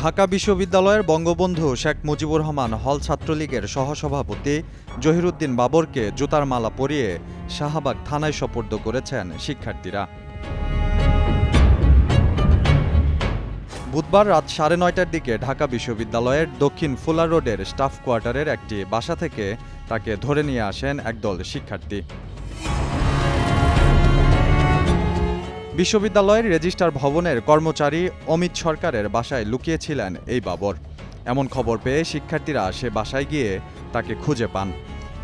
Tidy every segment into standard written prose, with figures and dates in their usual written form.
ঢাকা বিশ্ববিদ্যালয়ের বঙ্গবন্ধু শেখ মুজিবুর রহমান হল ছাত্রলীগের সহসভাপতি জহিরুদ্দিন বাবরকে জুতার মালা পরিয়ে শাহবাগ থানায় সোপর্দ করেছেন শিক্ষার্থীরা। বুধবার রাত 9:30টার দিকে ঢাকা বিশ্ববিদ্যালয়ের দক্ষিণ ফুলার রোডের স্টাফ কোয়ার্টারের একটি বাসা থেকে তাকে ধরে নিয়ে আসেন একদল শিক্ষার্থী। বিশ্ববিদ্যালয়ের রেজিস্ট্রার ভবনের কর্মচারী অমিত সরকারের বাসায় লুকিয়েছিলেন এই বাবর। এমন খবর পেয়ে শিক্ষার্থীরা সে বাসায় গিয়ে তাকে খুঁজে পান।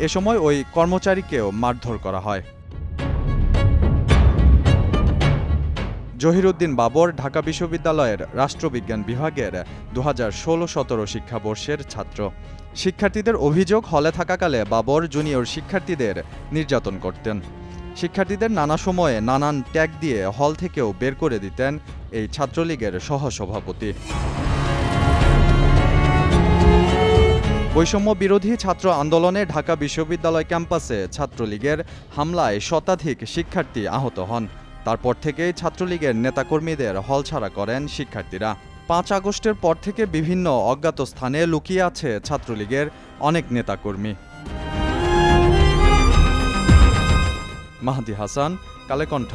এ সময় ওই কর্মচারীকেও মারধর করা হয়। জহিরুদ্দিন বাবর ঢাকা বিশ্ববিদ্যালয়ের রাষ্ট্রবিজ্ঞান বিভাগের 2016-17 শিক্ষাবর্ষের ছাত্র। শিক্ষার্থীদের অভিযোগ, হলে থাকাকালে বাবর জুনিয়র শিক্ষার্থীদের নির্যাতন করতেন। শিক্ষার্থীদের নানা সময়ে নানান ট্যাগ দিয়ে হল থেকেও বের করে দিতেন এই ছাত্রলীগের সহসভাপতি। বৈষম্য বিরোধী ছাত্র আন্দোলনে ঢাকা বিশ্ববিদ্যালয় ক্যাম্পাসে ছাত্রলীগের হামলায় শতাধিক শিক্ষার্থী আহত হন। তারপর থেকেই ছাত্রলীগের নেতাকর্মীদের হলছাড়া করেন শিক্ষার্থীরা। 5 আগস্টের পর থেকে বিভিন্ন অজ্ঞাত স্থানে লুকিয়ে আছে ছাত্রলীগের অনেক নেতাকর্মী। মাহদি হাসান, কালের কণ্ঠ।